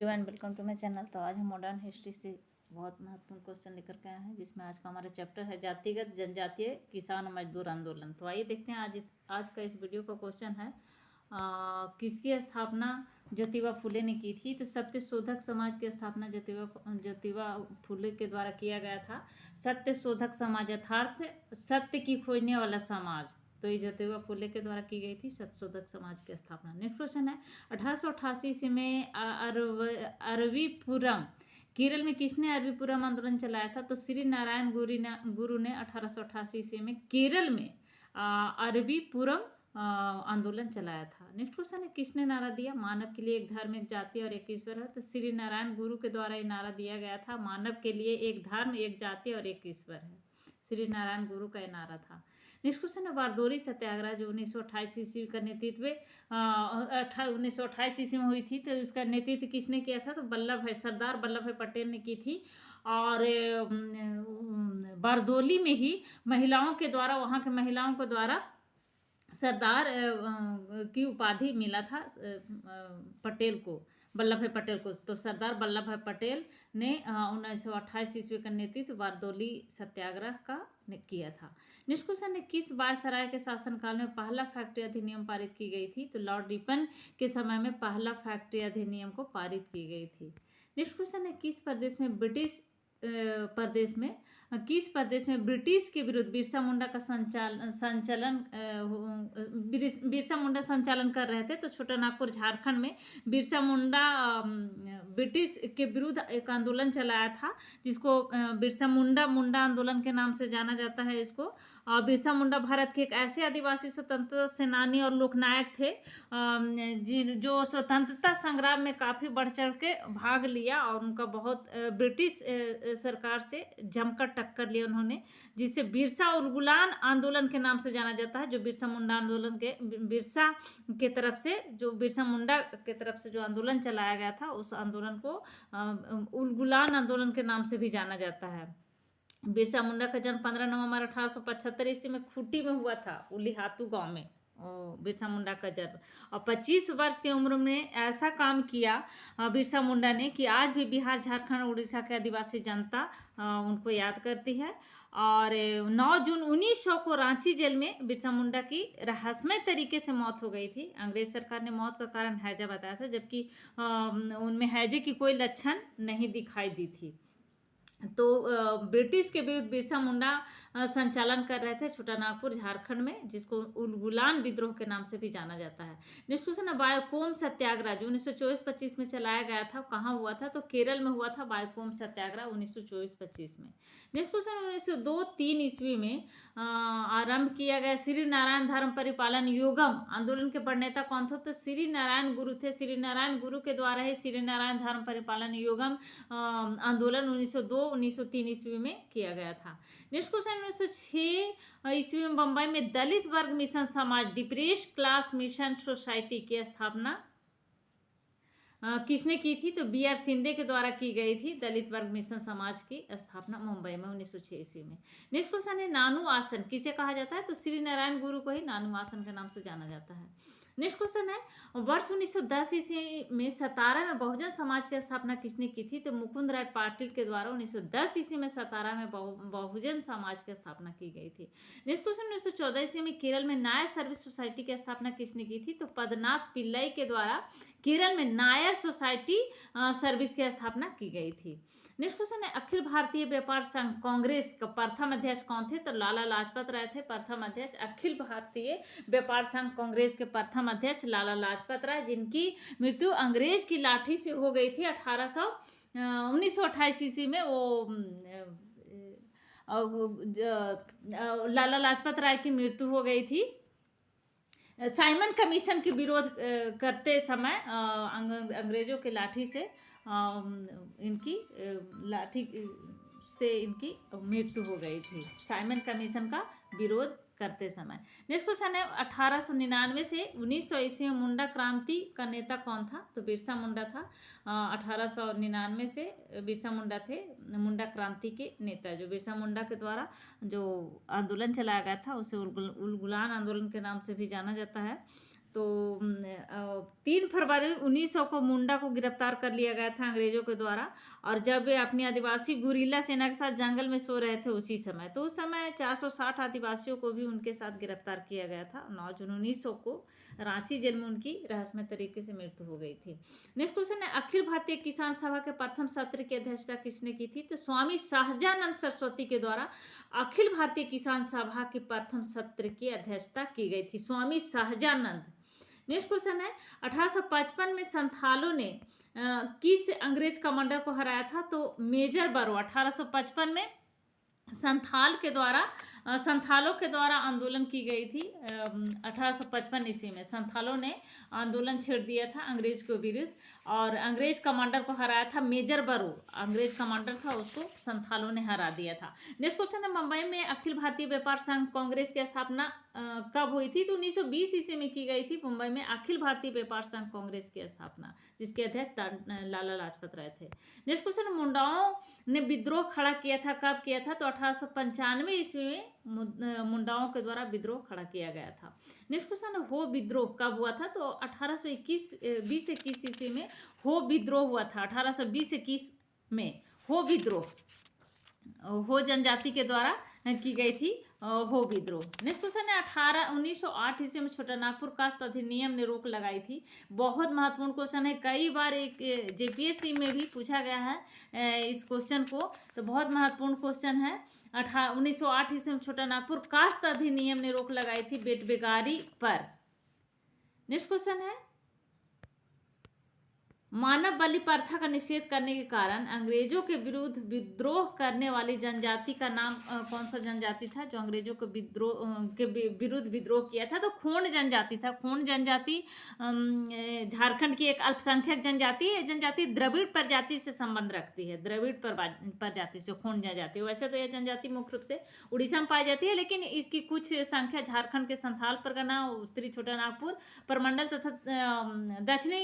Everyone, welcome to my channel. तो आज हम मॉडर्न हिस्ट्री से बहुत महत्वपूर्ण क्वेश्चन लेकर के आए हैं, जिसमें आज का हमारा चैप्टर है जातिगत जनजातीय किसान मजदूर आंदोलन। तो आइए देखते हैं आज का इस वीडियो का क्वेश्चन है किसकी स्थापना ज्योतिबा फुले ने की थी। तो सत्य शोधक समाज की स्थापना ज्योतिबा फुले के द्वारा किया गया था। सत्य शोधक समाज अर्थात सत्य की खोजने वाला समाज, तो ये ज्योतिबा फुले के द्वारा की गई थी सत्यशोधक समाज की स्थापना। नेक्स्ट क्वेश्चन है 1888 ईस्वी में अरवीपुरम केरल में किसने अरवीपुरम आंदोलन चलाया था। तो श्री नारायण गुरु ने 1888 ईस्वी में केरल में अरवीपुरम आंदोलन चलाया था। नेक्स्ट क्वेश्चन है किसने नारा दिया। मानव के लिए एक धर्म, एक जाति और एक ईश्वर है। तो श्री नारायण गुरु के द्वारा ये नारा दिया गया था, मानव के लिए एक धर्म, एक जाति और एक ईश्वर है। श्री नारायण गुरु का ये नारा था। नेक्स्ट क्वेश्चन है बारदोरी सत्याग्रह जो 1928 ईस्वी का नेतृत्व 1928 ईस्वी में हुई थी। तो इसका नेतृत्व किसने किया था। तो सरदार वल्लभ भाई पटेल ने की थी। और बारदोली में ही महिलाओं के द्वारा, वहाँ के महिलाओं के द्वारा सरदार की उपाधि मिला था पटेल को, वल्लभ भाई पटेल को। तो सरदार वल्लभ भाई पटेल ने 1928 ईस्वी का नेतृत्व बारदोली सत्याग्रह का किया था। नेक्स्ट क्वेश्चन है किस वायसराय के शासनकाल में पहला फैक्ट्री अधिनियम पारित की गई थी। तो लॉर्ड रिपन के समय में पहला फैक्ट्री अधिनियम को पारित की गई थी। नेक्स्ट क्वेश्चन है किस प्रदेश में किस प्रदेश में ब्रिटिश के विरुद्ध बिरसा मुंडा का बिरसा मुंडा संचालन कर रहे थे। तो छोटा नागपुर झारखंड में बिरसा मुंडा ब्रिटिश के विरुद्ध एक आंदोलन चलाया था, जिसको बिरसा मुंडा आंदोलन के नाम से जाना जाता है इसको। बिरसा मुंडा भारत के एक ऐसे आदिवासी स्वतंत्रता सेनानी और लोकनायक थे जो स्वतंत्रता संग्राम में काफ़ी बढ़ चढ़ के भाग लिया, और उनका बहुत ब्रिटिश सरकार से जमकर टक्कर लिया उन्होंने, जिसे बिरसा उलगुलान आंदोलन के नाम से जाना जाता है। जो बिरसा मुंडा आंदोलन के बिरसा के तरफ से, जो बिरसा मुंडा के तरफ से जो आंदोलन चलाया गया था, उस आंदोलन को उलगुलान आंदोलन के नाम से भी जाना जाता है। बिरसा मुंडा का जन्म 15 नवंबर 1875 ईस्वी में खूंटी में हुआ था, उलीहातू गांव में बिरसा मुंडा का जन्म। और 25 वर्ष की उम्र में ऐसा काम किया बिरसा मुंडा ने कि आज भी बिहार, झारखंड, उड़ीसा के आदिवासी जनता उनको याद करती है। और 9 जून 1900 को रांची जेल में बिरसा मुंडा की रहस्यमय तरीके से मौत हो गई थी। अंग्रेज सरकार ने मौत का कारण हैजा बताया था, जबकि उनमें हैजे की कोई लक्षण नहीं दिखाई दी थी। तो ब्रिटिश के विरुद्ध बिरसा मुंडा संचालन कर रहे थे छोटा नागपुर झारखंड में, जिसको उलगुलान विद्रोह के नाम से भी जाना जाता है। नेक्स्ट क्वेश्चन है बायोकोम सत्याग्रह जो 1924-25 में चलाया गया था, कहाँ हुआ था। तो केरल में हुआ था बायोकोम सत्याग्रह 1924-25 में। नेक्स्ट क्वेश्चन 1902-3 ईस्वी में आरंभ किया गया श्री नारायण धर्म परिपालन योगम आंदोलन के प्रणेता कौन थे। तो श्री नारायण गुरु थे। श्री नारायण गुरु के द्वारा ही श्री नारायण धर्म परिपालन योगम आंदोलन 1902-1903 ईस्वी में किया गया था। नेक्स्ट क्वेश्चन 1906 ईस्वी में बंबई में दलित वर्ग मिशन समाज डिप्रेस क्लास मिशन सोसाइटी की स्थापना किसने की थी। तो BR शिंदे के द्वारा की गई थी दलित वर्ग मिशन समाज की स्थापना मुंबई में 1906 ईस्वी में। नेक्स्ट क्वेश्चन है नानू आसन किसे कहा जाता है। तो श्री नारायण गुरु को ही नानू आसन के नाम से जाना जाता है। नेक्स्ट क्वेश्चन है वर्ष 1910 ईस्वी में सतारा में बहुजन समाज की स्थापना किसने की थी। तो मुकुंद राय पाटिल के द्वारा 1910 ईस्वी में सतारा में बहुजन समाज की स्थापना की गई थी। नेक्स्ट क्वेश्चन 1914 ईस्वी में केरल में नायर सर्विस सोसाइटी की स्थापना किसने की थी। तो पद्मनाथ पिल्लई के द्वारा केरल में नायर सोसाइटी सर्विस की स्थापना की गई थी। नेक्स्ट क्वेश्चन है अखिल भारतीय व्यापार संघ कांग्रेस का प्रथम अध्यक्ष कौन थे। तो लाला लाजपत राय थे प्रथम अध्यक्ष। अखिल भारतीय व्यापार संघ कांग्रेस के प्रथम अध्यक्ष लाला लाजपत राय, जिनकी मृत्यु अंग्रेज की लाठी से हो गई थी 1928 ईस्वी में। वो लाला लाजपत राय की मृत्यु हो गई थी साइमन कमीशन के विरोध करते समय अंग्रेजों के लाठी से इनकी लाठी से इनकी मृत्यु हो गई थी साइमन कमीशन का विरोध करते समय। नेक्स्ट क्वेश्चन है 1899 से 1900 ईस्वी में मुंडा क्रांति का नेता कौन था। तो बिरसा मुंडा था। 1899 से बिरसा मुंडा थे मुंडा क्रांति के नेता। जो बिरसा मुंडा के द्वारा जो आंदोलन चलाया गया था उसे उलगुलान आंदोलन के नाम से भी जाना जाता है। तो 3 फरवरी 1900 को मुंडा को गिरफ्तार कर लिया गया था अंग्रेजों के द्वारा। और जब वे अपनी आदिवासी गुरिल्ला सेना के साथ जंगल में सो रहे थे उसी समय, तो उस समय 460 आदिवासियों को भी उनके साथ गिरफ्तार किया गया था। 9 जून 1900 को रांची जेल में उनकी रहस्यमय तरीके से मृत्यु हो गई थी। नेक्स्ट क्वेश्चन है, अखिल भारतीय किसान सभा के प्रथम सत्र की अध्यक्षता किसने की थी? तो स्वामी सहजानंद सरस्वती के द्वारा अखिल भारतीय किसान सभा के प्रथम सत्र की अध्यक्षता की गई थी, स्वामी सहजानंद। नेक्स्ट क्वेश्चन है, 1855 में संथालों ने किस अंग्रेज कमांडर को हराया था? तो मेजर बरो। 1855 में संथालों के द्वारा आंदोलन की गई थी। 1855 ईस्वी में संथालों ने आंदोलन छेड़ दिया था अंग्रेज के विरुद्ध और अंग्रेज कमांडर को हराया था मेजर बरो। अंग्रेज कमांडर था, उसको संथालों ने हरा दिया था। नेक्स्ट क्वेश्चन है, मुंबई में अखिल भारतीय व्यापार संघ कांग्रेस की स्थापना कब हुई थी? तो 1920 ईस्वी में की गई थी मुंबई में अखिल भारतीय व्यापार संघ कांग्रेस की स्थापना, जिसके अध्यक्ष लाला लाजपत राय थे। नेक्स्ट क्वेश्चन, मुंडाओं ने विद्रोह खड़ा किया था, कब किया था? तो 1895 ईस्वी में मुंडाओं के द्वारा विद्रोह खड़ा किया गया था। नेक्स्ट क्वेश्चन, हो विद्रोह कब हुआ था? तो 1820-21 ईस्वी में हो विद्रोह हुआ था। 1820-21 में हो विद्रोह हो जनजाति के द्वारा की गई थी हो विद्रोह। नेक्स्ट क्वेश्चन है, 1908 ईस्वी में छोटा नागपुर कास्ट अधिनियम ने रोक लगाई थी। बहुत महत्वपूर्ण क्वेश्चन है, कई बार एक जेपीएससी में भी पूछा गया है इस क्वेश्चन को, तो बहुत महत्वपूर्ण क्वेश्चन है। 1908 ईस्वी में छोटा नागपुर कास्ट अधिनियम ने रोक लगाई थी बेटबेगारी पर। नेक्स्ट क्वेश्चन है, मानव बलि प्रथा का निषेध करने के कारण अंग्रेजों के विरुद्ध विद्रोह करने वाली जनजाति का नाम कौन सा जनजाति था जो अंग्रेजों के विरुद्ध विद्रोह किया था? तो खोंड जनजाति था। खोंड जनजाति झारखंड की एक अल्पसंख्यक जनजाति है। जनजाति द्रविड़ प्रजाति से संबंध रखती है, द्रविड़ प्रजाति से खोंड जनजाति। वैसे तो यह जनजाति मुख्य रूप से उड़ीसा में पाई जाती है, लेकिन इसकी कुछ संख्या झारखंड के संथाल परगना, उत्तरी छोटा नागपुर प्रमंडल तथा दक्षिणी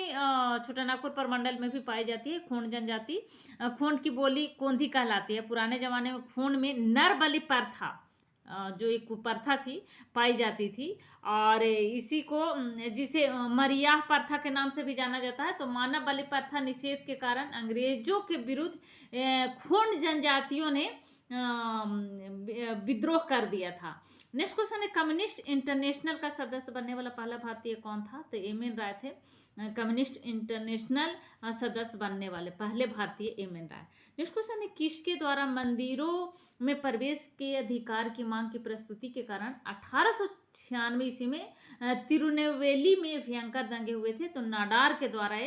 छोटा नागपुर प्रमंडल में भी पाई जाती है खोंड जनजाति। खोंड की बोली कोंधी कहलाती है। पुराने जमाने में खोंड में नर बलि प्रथा जो एक प्रथा थी पाई जाती थी, और इसी को जिसे मरियाह प्रथा के नाम से भी जाना जाता है। तो मानव बलि प्रथा निषेध के कारण अंग्रेजों के विरुद्ध खोंड जनजातियों ने विद्रोह कर दिया था। नेक्स्ट क्वेश्चन है, कम्युनिस्ट इंटरनेशनल का सदस्य बनने वाला पहला भारतीय कौन था? तो एम एन राय थे कम्युनिस्ट इंटरनेशनल सदस्य बनने वाले पहले भारतीय एम एन राय। नेक्स्ट क्वेश्चन है, किसके द्वारा मंदिरों में प्रवेश के अधिकार की मांग की प्रस्तुति के कारण 1896 ईस्वी में तिरुनेलवेली में भयंकर दंगे हुए थे? तो नाडार के द्वारा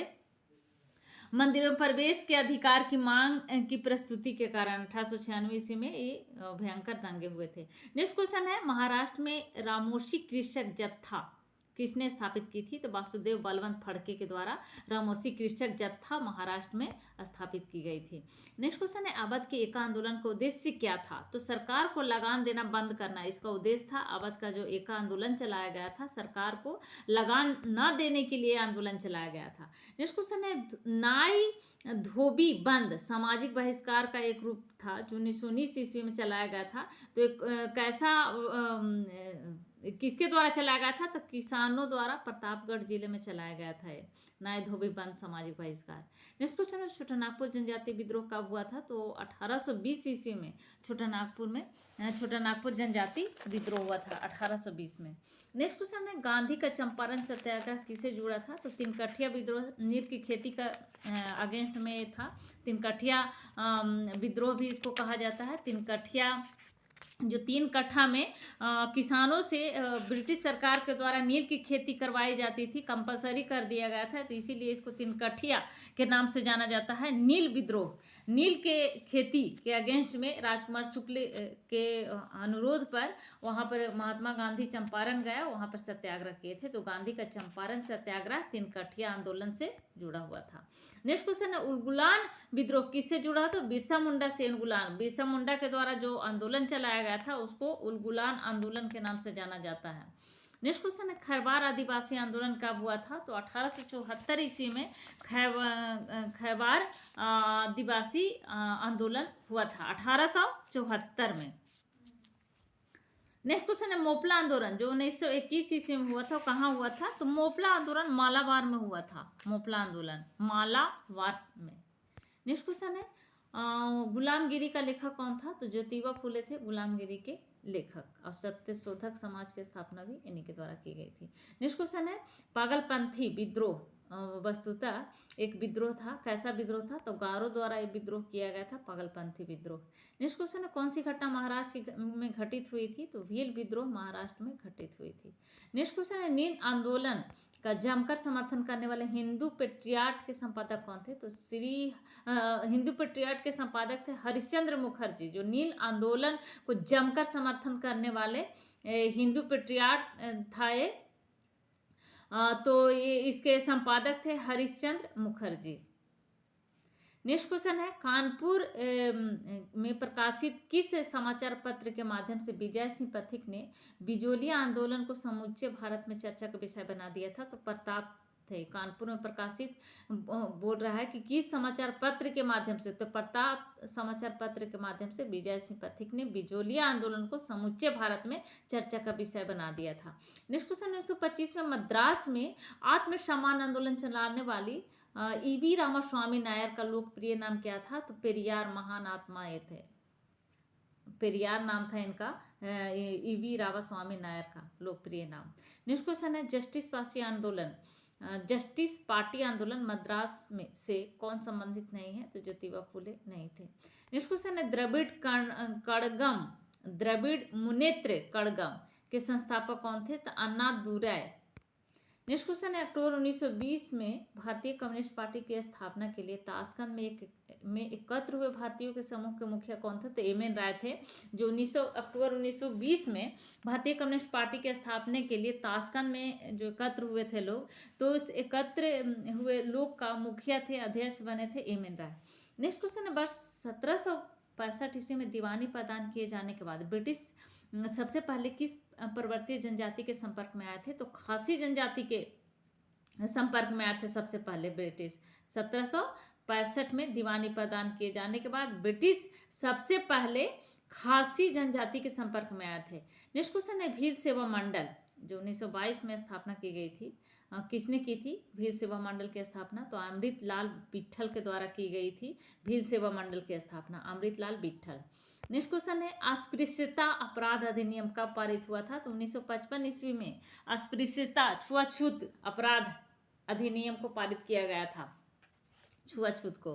मंदिरों में प्रवेश के अधिकार की मांग की प्रस्तुति के कारण 1896 ईस्वी में ये भयंकर दंगे हुए थे। नेक्स्ट क्वेश्चन है, महाराष्ट्र में रामोशी कृषक जत्था किसने स्थापित की थी? तो वासुदेव बलवंत फड़के के द्वारा रामोशी कृषक जत्था महाराष्ट्र में स्थापित की गई थी। नेक्स्ट क्वेश्चन है, अवध के एका आंदोलन का उद्देश्य क्या था? तो सरकार को लगान देना बंद करना इसका उद्देश्य था। अवध का जो एका आंदोलन चलाया गया था, सरकार को लगान न देने के लिए आंदोलन चलाया गया था। नेक्स्ट क्वेश्चन है, नाई धोबी बंद सामाजिक बहिष्कार का एक रूप था जो 1919 ईस्वी में चलाया गया था। तो एक कैसा किसके द्वारा चलाया गया था? तो किसानों द्वारा प्रतापगढ़ जिले में चलाया गया था ये नाई धोबी बंद सामाजिक बहिष्कार। नेक्स्ट क्वेश्चन है, छोटा नागपुर जनजाति विद्रोह कब हुआ था? तो 1820 ईस्वी में छोटा नागपुर जनजाति विद्रोह हुआ था 1820 में। नेक्स्ट क्वेश्चन है, गांधी का चंपारण सत्याग्रह किसे जुड़ा था? तो तिनकठिया विद्रोह नील की खेती का अगेंस्ट में था। तिनकठिया विद्रोह भी इसको कहा जाता है। तिनकठिया जो 3 कट्ठा में किसानों से ब्रिटिश सरकार के द्वारा नील की खेती करवाई जाती थी, कंपलसरी कर दिया गया था, तो इसीलिए इसको 3 कट्ठिया के नाम से जाना जाता है। नील विद्रोह, नील के खेती के अगेंस्ट में राजकुमार शुक्ल के अनुरोध पर वहाँ पर महात्मा गांधी चंपारण गया, वहाँ पर सत्याग्रह किए थे। तो गांधी का चंपारण सत्याग्रह 3 कट्ठिया आंदोलन से जुड़ा हुआ था। नेक्स्ट क्वेश्चन है, उलगुलान विद्रोह किससे जुड़ा? तो बिरसा मुंडा से उलगुलान, बिरसा मुंडा के द्वारा जो आंदोलन चलाया गया था उसको उलगुलान आंदोलन के नाम से जाना जाता है। नेक्स्ट क्वेश्चन है, खैबार आदिवासी आंदोलन कब हुआ था? तो 1874 ईस्वी में खैबार आदिवासी आंदोलन हुआ था 1874 में। नेक्स्ट क्वेश्चन है मोपला आंदोलन जो 1921 ईस्वी में हुआ था, कहाँ हुआ था? तो मोपला आंदोलन मालाबार में हुआ था। मोपला आंदोलन मालाबार में। नेक्स्ट क्वेश्चन है गुलामगिरी का लेखक कौन था? तो ज्योतिबा फुले थे गुलामगिरी के लेखक, और सत्य शोधक समाज की स्थापना भी इन्हीं के द्वारा की गई थी। नेक्स्ट क्वेश्चन है पागलपंथी विद्रोह वस्तुतः एक विद्रोह था। कैसा विद्रोह था? तो गारो द्वारा ये विद्रोह किया गया था, पागलपंथी विद्रोह। नेक्स्ट क्वेश्चन है कौन सी घटना महाराष्ट्र में घटित हुई थी? तो भील विद्रोह महाराष्ट्र में घटित हुई थी। नेक्स्ट क्वेश्चन है नील आंदोलन का जमकर समर्थन करने वाले हिंदू पेट्रियाट के संपादक कौन थे? तो हिंदू पेट्रियाट के संपादक थे हरिश्चंद्र मुखर्जी, जो नील आंदोलन को जमकर समर्थन करने वाले हिंदू पेट्रियाट था ये। तो ये इसके संपादक थे हरिश्चंद्र मुखर्जी। नेक्स्ट क्वेश्चन है कानपुर में प्रकाशित किस समाचार पत्र के माध्यम से विजय सिंह पथिक ने बिजोलिया आंदोलन को समूचे भारत में चर्चा का विषय बना दिया था? तो प्रताप थे। कानपुर में प्रकाशित बोल रहा है कि किस समाचार पत्र के माध्यम से? तो प्रताप समाचार पत्र के माध्यम से विजय सिंह पथिक ने बिजोलिया आंदोलन को समूचे भारत में चर्चा का विषय बना दिया था। नेक्स्ट क्वेश्चन 1925 में मद्रास में आत्मसम्मान आंदोलन चलाने वाली ईवी रामास्वामी नायर का लोकप्रिय नाम क्या था? तो पेरियार महान आत्मा ये थे। पेरियार नाम था इनका, ईवी रामास्वामी नायर का लोकप्रिय नाम। नेक्स्ट क्वेश्चन है जस्टिस पार्टी आंदोलन, जस्टिस पार्टी आंदोलन मद्रास में से कौन संबंधित नहीं है? तो ज्योतिबा फुले नहीं थे। नेक्स्ट क्वेश्चन है कड़गम, द्रविड़ मुनेत्र कड़गम के संस्थापक कौन थे? तो अन्नादुरै। नेक्स्ट क्वेश्चन है अक्टूबर 1920 में भारतीय कम्युनिस्ट पार्टी की स्थापना के लिए ताशकंद में एकत्र हुए भारतीयों के समूह के मुखिया कौन थे? तो एम.एन. राय थे, जो अक्टूबर 1920 में भारतीय कम्युनिस्ट पार्टी के स्थापना के लिए ताशकंद में जो एकत्र हुए थे लोग, तो उस एकत्र हुए लोग का मुखिया थे, अध्यक्ष बने थे एम.एन. राय। नेक्स्ट क्वेश्चन है वर्ष 1765 ईस्वी में दीवानी प्रदान किए जाने के बाद ब्रिटिश सबसे पहले किस पर्वतीय जनजाति के संपर्क में आए थे? तो खासी जनजाति के संपर्क में आए थे सबसे पहले ब्रिटिश। 1765 में दीवानी प्रदान किए जाने के बाद ब्रिटिश सबसे पहले खासी जनजाति के संपर्क में आए थे। नेक्स्ट क्वेश्चन है भील सेवा मंडल जो 1922 में स्थापना की गई थी, किसने की थी भील सेवा मंडल की स्थापना? तो अमृतलाल बिट्ठल के द्वारा की गई थी भील सेवा मंडल की स्थापना, अमृतलाल बिट्ठल। नेक्स्ट क्वेश्चन है अस्पृश्यता अपराध अधिनियम कब पारित हुआ था? तो 1955 ईस्वी में अस्पृश्यता छुआछूत अपराध अधिनियम को पारित किया गया था, छुआछूत को।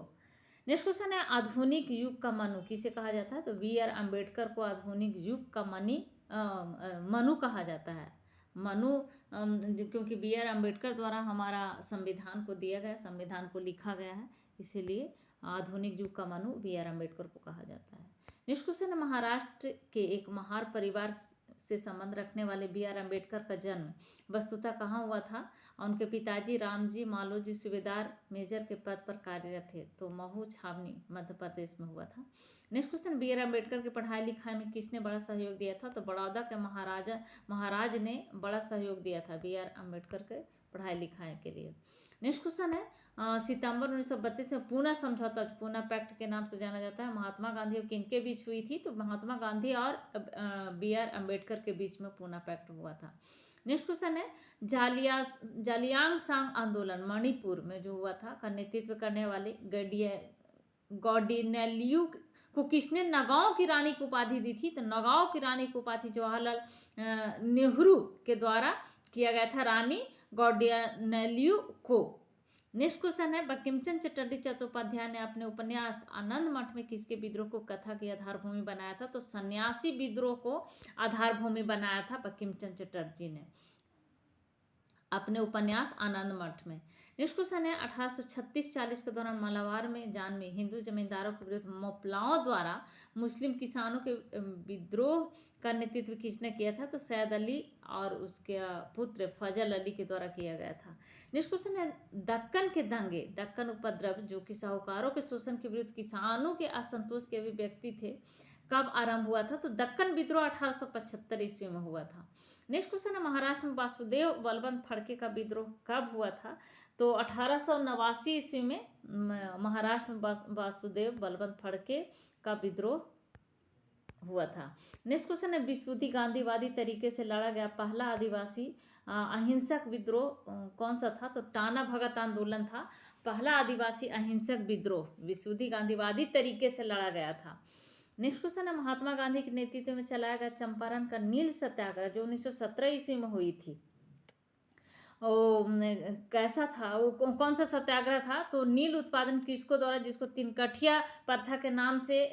नेक्स्ट क्वेश्चन है आधुनिक युग का मनु किसे कहा जाता है? तो बी.आर. अम्बेडकर को आधुनिक युग का मनु कहा जाता है। मनु क्योंकि बी.आर. अम्बेडकर द्वारा हमारा संविधान को दिया गया, संविधान को लिखा गया है, इसीलिए आधुनिक युग का मनु बी.आर. अम्बेडकर को कहा जाता है। नेक्स्ट क्वेश्चन है महाराष्ट्र के एक महार परिवार से संबंध रखने वाले बी.आर. अम्बेडकर का जन्म वस्तुतः कहाँ हुआ था? और उनके पिताजी रामजी मालोजी सूबेदार मेजर के पद पर कार्यरत थे, तो महू छावनी मध्य प्रदेश में हुआ था। Next question B R. अम्बेडकर की पढ़ाई लिखाई में किसने बड़ा सहयोग दिया था? तो बड़ौदा के महाराज ने बड़ा सहयोग दिया था बी.आर. अम्बेडकर के पढ़ाई लिखाई के लिए। नेक्स्ट क्वेश्चन है सितंबर 1932 में पूना समझौता, पूना पैक्ट के नाम से जाना जाता है, महात्मा गांधी और किनके बीच हुई थी? तो महात्मा गांधी और बी.आर. अम्बेडकर के बीच में पूना पैक्ट हुआ था। नेक्स्ट क्वेश्चन है जालियांगसांग आंदोलन मणिपुर में जो हुआ था का नेतृत्व करने वाले गौडिनेलियू को किसने नगांव की रानी की उपाधि दी थी? तो नगांव की रानी की उपाधि जवाहरलाल नेहरू के द्वारा किया गया था, रानी गौडिनेलियू को। नेक्स्ट क्वेश्चन है बंकिमचंद्र चटर्जी चट्टोपाध्याय ने अपने उपन्यास आनंद मठ में किसके विद्रोह को कथा की आधारभूमि बनाया था? तो सन्यासी विद्रोह को आधारभूमि बनाया था बंकिमचंद्र चटर्जी ने अपने उपन्यास आनंद मठ में। नेक्स्ट क्वेश्चन है 1836-40 के दौरान मालाबार में जान में हिंदू जमींदारों के विरुद्ध मोपलाओं द्वारा मुस्लिम किसानों के विद्रोह का नेतृत्व किसने किया था? तो सैयद अली और उसके पुत्र फजल अली के द्वारा किया गया था। नेक्स्ट क्वेश्चन है दक्कन के दंगे, दक्कन उपद्रव जो कि साहूकारों के शोषण के विरुद्ध किसानों के असंतोष के अभिव्यक्ति थे, कब आरंभ हुआ था? तो दक्कन विद्रोह 1875 ईस्वी में हुआ था। नेक्स्ट क्वेश्चन है महाराष्ट्र में वासुदेव बलवंत फड़के का विद्रोह कब हुआ था? तो 1889 ईस्वी में महाराष्ट्र में वासुदेव बलवंत फड़के का विद्रोह हुआ था। नेक्स्ट क्वेश्चन है, विश्वबुद्धि गांधीवादी तरीके से लड़ा गया पहला आदिवासी अहिंसक विद्रोह कौन सा था? तो टाना भगत आंदोलन था पहला आदिवासी अहिंसक विद्रोह, विश्वबुद्धि गांधीवादी तरीके से लड़ा गया था। नेक्स्ट क्वेश्चन है, महात्मा गांधी के नेतृत्व में चलाया गया चंपारण का नील सत्याग्रह जो 1917 ईस्वी में हुई थी, वो कैसा था? वो कौन सा सत्याग्रह था? तो नील उत्पादन कृषकों द्वारा, जिसको तिनकठिया प्रथा के नाम से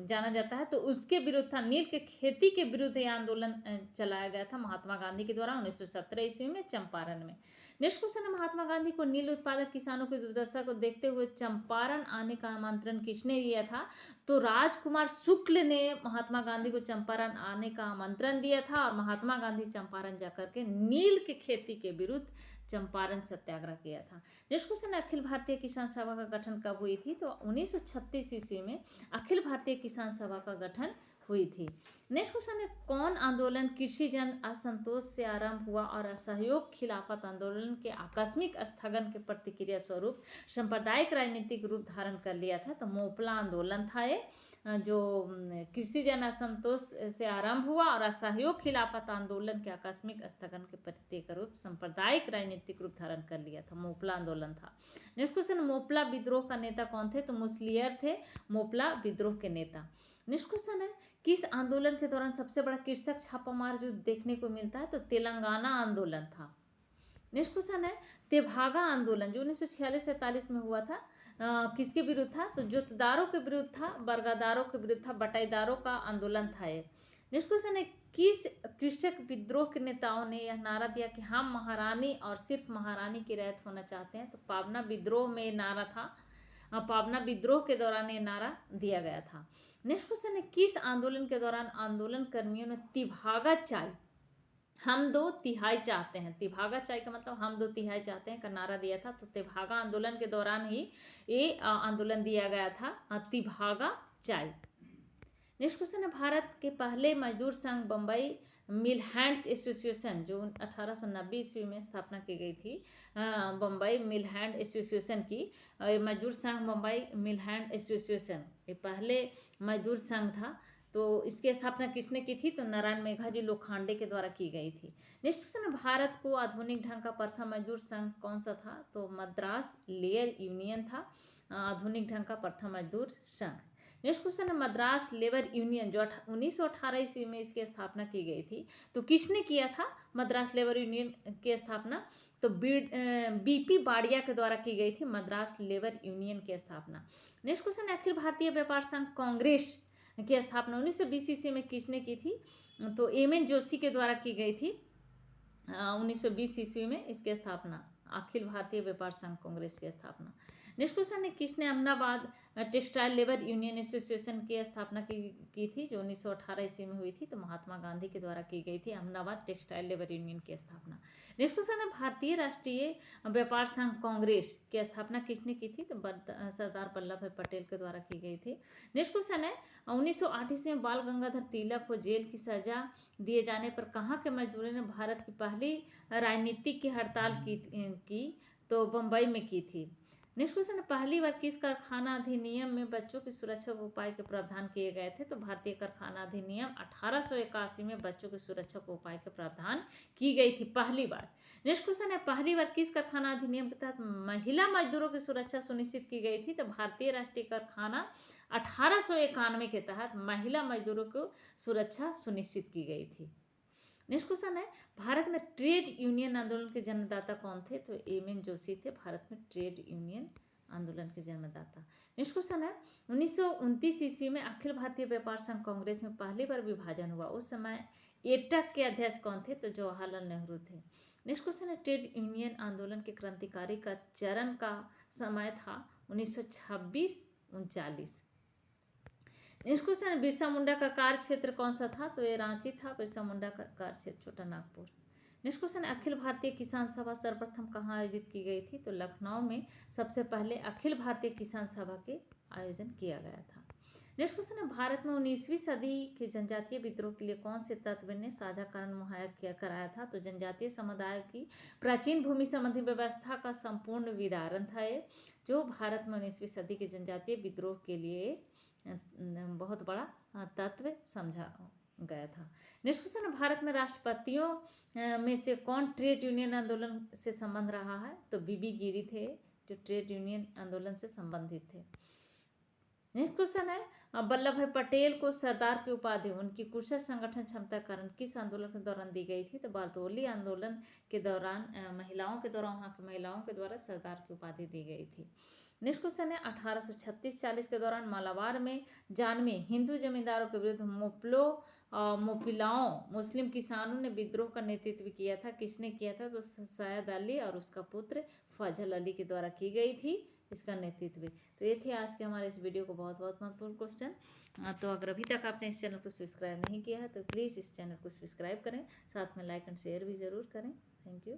जाना जाता है, तो उसके विरुद्ध था। नील के खेती के विरुद्ध यह आंदोलन चलाया गया था महात्मा गांधी के द्वारा 1917 ईस्वी में चंपारण में। नेक्स्ट क्वेश्चन है, महात्मा गांधी को नील उत्पादक किसानों की दुर्दशा को देखते हुए चंपारण आने का आमंत्रण किसने दिया था? तो राजकुमार शुक्ल ने महात्मा गांधी को चंपारण आने का आमंत्रण दिया था और महात्मा गांधी चंपारण जाकर के नील के खेती के विरुद्ध चंपारण सत्याग्रह किया था। नेक्स्ट क्वेश्चन, अखिल भारतीय किसान सभा का गठन कब हुई थी? तो 1936 ईस्वी में अखिल भारतीय किसान सभा का गठन हुई थी। नेक्स्ट क्वेश्चन है, कौन आंदोलन कृषि जन असंतोष से आरंभ हुआ और असहयोग खिलाफत आंदोलन के आकस्मिक स्थगन के प्रतिक्रिया स्वरूप सांप्रदायिक राजनीतिक रूप धारण कर लिया था? तो मोपला आंदोलन था ये, जो कृषि जन असंतोष से आरंभ हुआ और असहयोग खिलाफत आंदोलन के आकस्मिक स्थगन के प्रतिक्रिया रूप सांप्रदायिक राजनीतिक रूप धारण कर लिया था, मोपला आंदोलन था। नेक्स्ट क्वेश्चन, मोपला विद्रोह का नेता कौन थे? तो मुसलियर थे मोपला विद्रोह के नेता। नेक्स्ट क्वेश्चन है, किस आंदोलन के दौरान सबसे बड़ा कृषक छापामार जो देखने को मिलता है? तो तेलंगाना आंदोलन था। नेक्स्ट क्वेश्चन है, तेभागा आंदोलन जो 1946-47 में हुआ था किसके विरुद्ध था? तो जोतदारों के विरुद्ध था, बरगदारों के विरुद्ध था, बटाईदारों का आंदोलन था ये। नेक्स्ट क्वेश्चन है, किस कृषक विद्रोह के नेताओं ने यह नारा दिया कि हम महारानी और सिर्फ महारानी की रैयत होना चाहते हैं? तो पाबना विद्रोह में नारा था, पाबना विद्रोह के दौरान ये नारा दिया गया था। नेक्स्ट क्वेश्चन है, किस आंदोलन के दौरान आंदोलन कर्मियों ने तिभागा चाय हम 2/3 चाहते हैं, तिभागा चाय का मतलब हम 2/3 चाहते हैं का नारा दिया था? तो तिभागा आंदोलन के दौरान ही ये आंदोलन दिया गया था, तिभागा चाय। नेक्स्ट क्वेश्चन है, भारत के पहले मजदूर संघ बम्बई मिल हैंड्स एसोसिएशन जो 1890 ईस्वी में स्थापना की गई थी, बम्बई मिल हैंड एसोसिएशन की, मजदूर संघ बम्बई मिल हैंड एसोसिएशन ये पहले मजदूर संघ था। तो इसकी स्थापना किसने की थी? तो नारायण मेघाजी लोखंडे के द्वारा की गई थी। नेक्स्ट क्वेश्चन है, भारत को आधुनिक ढंग का प्रथम मजदूर संघ कौन सा था? तो मद्रास लेबर यूनियन था आधुनिक ढंग का प्रथम मजदूर संघ। नेक्स्ट क्वेश्चन है, मद्रास लेबर यूनियन जो 1918 ईस्वी में इसकी स्थापना की गई थी, तो किसने किया था मद्रास लेबर यूनियन की स्थापना? तो बीपी बाड़िया के द्वारा की गई थी मद्रास लेबर यूनियन की स्थापना। नेक्स्ट क्वेश्चन है, अखिल भारतीय व्यापार संघ कांग्रेस की स्थापना 1920 ईस्वी में किसने की थी? तो एम.एन. जोशी के द्वारा की गई थी 1920 ईस्वी में इसकी स्थापना, अखिल भारतीय व्यापार संघ कांग्रेस की स्थापना। नेक्स्ट क्वेश्चन है, किसने Ahmedabad textile labour union association की स्थापना की थी जो 1918 ईस्वी में हुई थी? तो महात्मा गांधी के द्वारा की गई थी अहमदाबाद टेक्सटाइल लेबर यूनियन की स्थापना। नेक्स्ट क्वेश्चन है, भारतीय राष्ट्रीय व्यापार संघ कांग्रेस की स्थापना किसने की थी? तो सरदार वल्लभ भाई पटेल के द्वारा की गई थी। नेक्स्ट क्वेश्चन है, 1908 ईस्वी में बाल गंगाधर तिलक को जेल की सजा दिए जाने पर कहाँ के मजदूरों ने भारत की पहली राजनीतिक की हड़ताल की? तो बम्बई में की थी। नेक्स्ट क्वेश्चन है, पहली बार किस कारखाना अधिनियम में बच्चों की सुरक्षा के उपाय के प्रावधान किए गए थे? तो भारतीय कारखाना अधिनियम 1881 में बच्चों की सुरक्षा के उपाय के प्रावधान की गई थी पहली बार। नेक्स्ट क्वेश्चन है, पहली बार किस कारखाना अधिनियम के तहत महिला मजदूरों की सुरक्षा सुनिश्चित की गई थी? तो भारतीय राष्ट्रीय कारखाना 1891 के तहत महिला मजदूरों को सुरक्षा सुनिश्चित की गई थी। नेक्स्ट क्वेश्चन है, भारत में ट्रेड यूनियन आंदोलन के जन्मदाता कौन थे? तो एम.एन. जोशी थे भारत में ट्रेड यूनियन आंदोलन के जन्मदाता। नेक्स्ट क्वेश्चन है, 1929 ईस्वी में अखिल भारतीय व्यापार संघ कांग्रेस में पहली बार विभाजन हुआ, उस समय एटक के अध्यक्ष कौन थे? तो जवाहरलाल नेहरू थे। नेक्स्ट क्वेश्चन है, ट्रेड यूनियन आंदोलन के क्रांतिकारी का चरण का समय था 1926-39। नेक्स्ट क्वेश्चन है, बिरसा मुंडा का कार्य क्षेत्र कौन सा था? तो ये रांची था बिरसा मुंडा का कार्य क्षेत्र, छोटा नागपुर। नेक्स्ट क्वेश्चन है, अखिल भारतीय किसान सभा सर्वप्रथम कहाँ आयोजित की गई थी? तो लखनऊ में सबसे पहले अखिल भारतीय किसान सभा के आयोजन किया गया था। नेक्स्ट क्वेश्चन है, भारत में 19वीं सदी के जनजातीय विद्रोह के लिए कौन से तत्व ने साझा कारण मुहैया किया कराया था? तो जनजातीय समुदाय की प्राचीन भूमि संबंधी व्यवस्था का संपूर्ण विदारण था ये, जो भारत में 19वीं सदी के जनजातीय विद्रोह के लिए बहुत बड़ा तत्व समझा गया था। नेक्स्ट क्वेश्चन है, भारत में राष्ट्रपतियों में से कौन ट्रेड यूनियन आंदोलन से संबंध रहा है? तो बीबी गिरी थे, जो ट्रेड यूनियन आंदोलन से संबंधित थे। नेक्स्ट क्वेश्चन है, वल्लभ भाई पटेल को सरदार की उपाधि उनकी कुशल संगठन क्षमता के कारण किस आंदोलन के दौरान दी गई थी? तो बारदोली आंदोलन के दौरान महिलाओं के द्वारा, वहाँ की महिलाओं के द्वारा सरदार की उपाधि दी गई थी। नेक्स्ट क्वेश्चन है, 1836-40 के दौरान मालाबार में जानवे हिंदू जमींदारों के विरुद्ध मोपिलाओं मुस्लिम किसानों ने विद्रोह का नेतृत्व किया था। किसने किया था? तो सैयद अली और उसका पुत्र फजल अली के द्वारा की गई थी इसका नेतृत्व। तो ये थे आज के हमारे इस वीडियो को बहुत बहुत महत्वपूर्ण क्वेश्चन। तो अगर अभी तक आपने इस चैनल को सब्सक्राइब नहीं किया है तो प्लीज़ इस चैनल को सब्सक्राइब करें, साथ में लाइक एंड शेयर भी ज़रूर करें। Thank you.